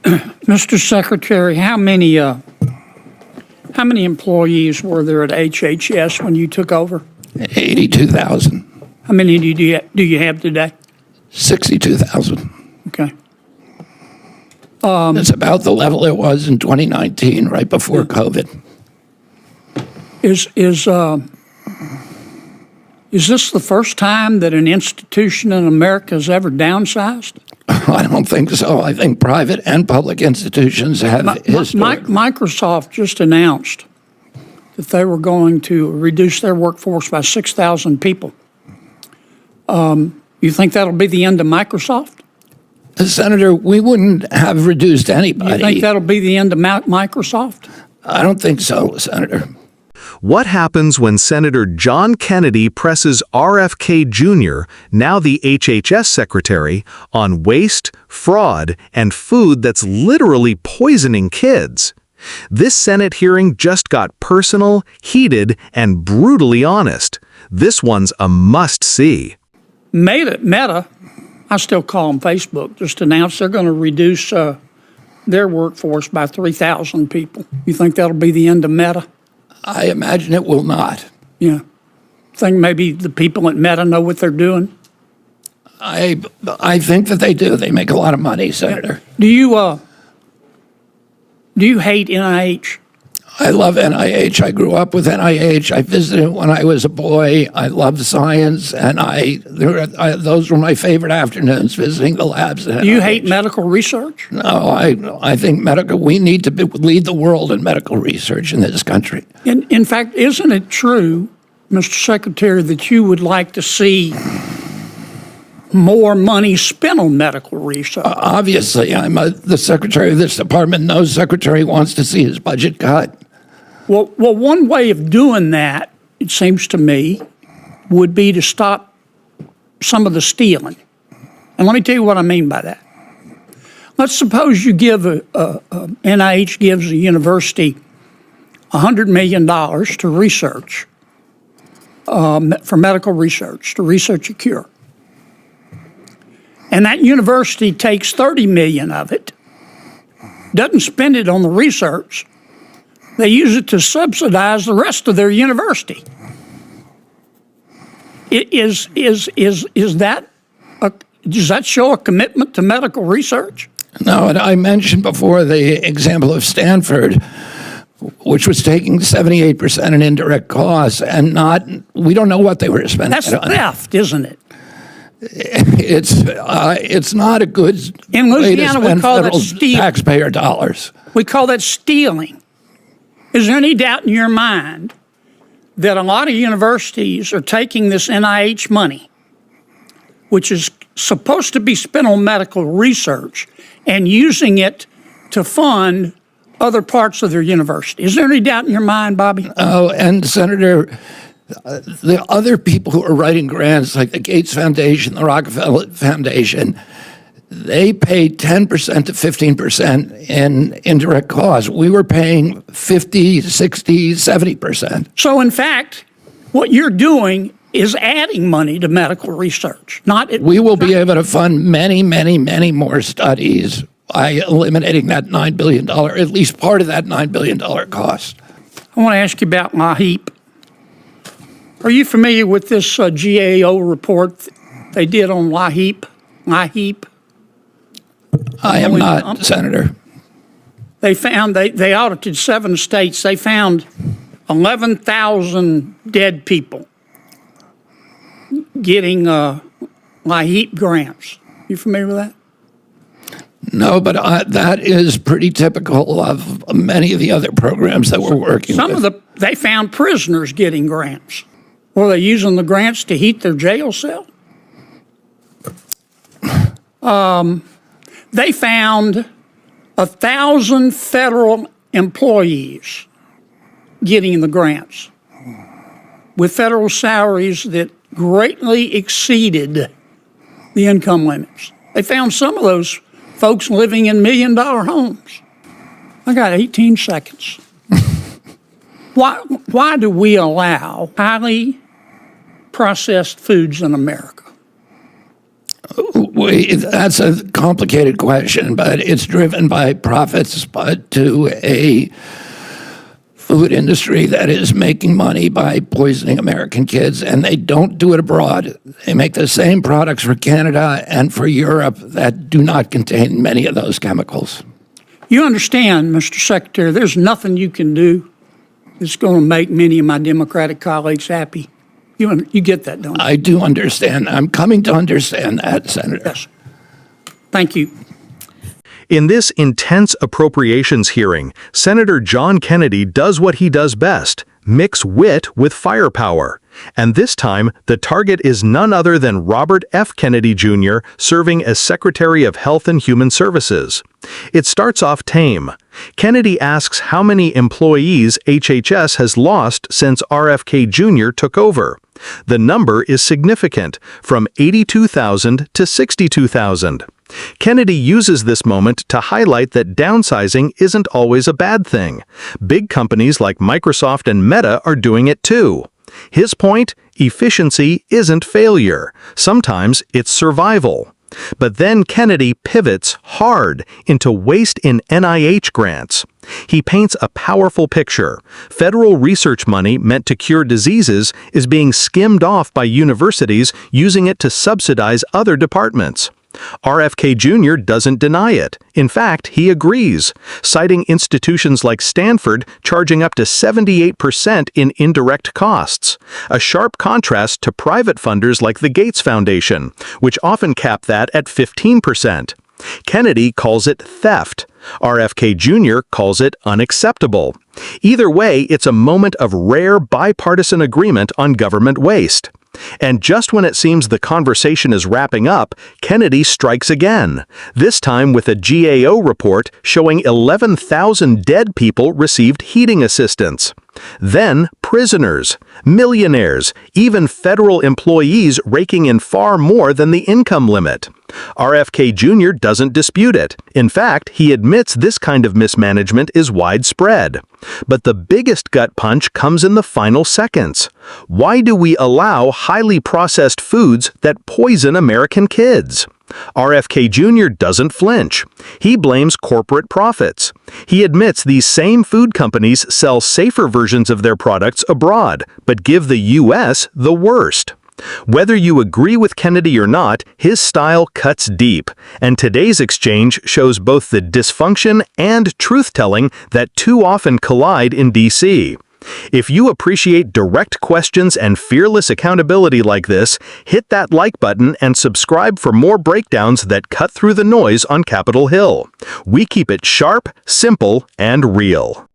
Mr. Secretary, how many employees were there at HHS when you took over? 82,000. How many do you have today? 62,000. Okay. It's about the level it was in 2019, right before COVID. Is this the first time that an institution in America has ever downsized? I don't think so. I think private and public institutions have historically. Microsoft just announced that they were going to reduce their workforce by 6,000 people. You think that'll be the end of Microsoft? Senator, we wouldn't have reduced anybody. You think that'll be the end of Microsoft? I don't think so, Senator. What happens when Senator John Kennedy presses RFK Jr., now the HHS Secretary, on waste, fraud, and food that's literally poisoning kids? This Senate hearing just got personal, heated, and brutally honest. This one's a must-see. Meta, I still call them Facebook, just announced they're going to reduce their workforce by 3,000 people. You think that'll be the end of Meta? I imagine it will not. Yeah. Think maybe the people at Meta know what they're doing? I think that they do. They make a lot of money, Senator. Do you hate NIH? I love NIH. I grew up with NIH. I visited when I was a boy. I loved science, and those were my favorite afternoons, visiting the labs at NIH. Do you hate medical research? No, I think we need to lead the world in medical research in this country. In fact, isn't it true, Mr. Secretary, that you would like to see more money spent on medical research? Obviously, I'm the secretary of this department. No secretary wants to see his budget cut. Well, one way of doing that, it seems to me, would be to stop some of the stealing. And let me tell you what I mean by that. Let's suppose you give NIH gives a university $100 million to research, for medical research, to research a cure. And that university takes $30 million of it, doesn't spend it on the research. They use it to subsidize the rest of their university. Does that show a commitment to medical research? No, and I mentioned before the example of Stanford, which was taking 78% in indirect costs, and we don't know what they were spending. That's theft, isn't it? It's not a good in Louisiana, way to spend we call federal that stealing. Taxpayer dollars. We call that stealing. Is there any doubt in your mind that a lot of universities are taking this NIH money, which is supposed to be spent on medical research, and using it to fund other parts of their university? Is there any doubt in your mind, Bobby? Oh, and Senator, the other people who are writing grants, like the Gates Foundation, the Rockefeller Foundation, they paid 10% to 15% in indirect costs. We were paying 50, 60, 70%. So, in fact, what you're doing is adding money to medical research. We will be able to fund many, many, many more studies by eliminating that $9 billion, at least part of that $9 billion cost. I want to ask you about LAHEAP. Are you familiar with this GAO report they did on LAHEAP? I am not, Senator. They found, they audited 7 states. They found 11,000 dead people getting LAHEAP grants. You familiar with that? No, but that is pretty typical of many of the other programs that we're working with. They found prisoners getting grants. Were they using the grants to heat their jail cell? They found 1,000 federal employees getting the grants with federal salaries that greatly exceeded the income limits. They found some of those folks living in $1 million homes. I got 18 seconds. Why do we allow highly processed foods in America? That's a complicated question, but it's driven by profits, but to a food industry that is making money by poisoning American kids, and they don't do it abroad. They make the same products for Canada and for Europe that do not contain many of those chemicals. You understand, Mr. Secretary, there's nothing you can do that's going to make many of my Democratic colleagues happy. You get that, don't you? I do understand. I'm coming to understand that, Senator. Yes. Thank you. In this intense appropriations hearing, Senator John Kennedy does what he does best, mix wit with firepower. And this time, the target is none other than Robert F. Kennedy Jr., serving as Secretary of Health and Human Services. It starts off tame. Kennedy asks how many employees HHS has lost since RFK Jr. took over. The number is significant, from 82,000 to 62,000. Kennedy uses this moment to highlight that downsizing isn't always a bad thing. Big companies like Microsoft and Meta are doing it too. His point, efficiency isn't failure. Sometimes it's survival. But then Kennedy pivots hard into waste in NIH grants. He paints a powerful picture. Federal research money meant to cure diseases is being skimmed off by universities using it to subsidize other departments. RFK Jr. doesn't deny it. In fact, he agrees, citing institutions like Stanford charging up to 78% in indirect costs, a sharp contrast to private funders like the Gates Foundation, which often cap that at 15%. Kennedy calls it theft. RFK Jr. calls it unacceptable. Either way, it's a moment of rare bipartisan agreement on government waste. And just when it seems the conversation is wrapping up, Kennedy strikes again, this time with a GAO report showing 11,000 dead people received heating assistance. Then prisoners, millionaires, even federal employees raking in far more than the income limit. RFK Jr. doesn't dispute it. In fact, he admits this kind of mismanagement is widespread. But the biggest gut punch comes in the final seconds. Why do we allow highly processed foods that poison American kids? RFK Jr. doesn't flinch. He blames corporate profits. He admits these same food companies sell safer versions of their products abroad, but give the U.S. the worst. Whether you agree with Kennedy or not, his style cuts deep, and today's exchange shows both the dysfunction and truth-telling that too often collide in D.C. If you appreciate direct questions and fearless accountability like this, hit that like button and subscribe for more breakdowns that cut through the noise on Capitol Hill. We keep it sharp, simple, and real.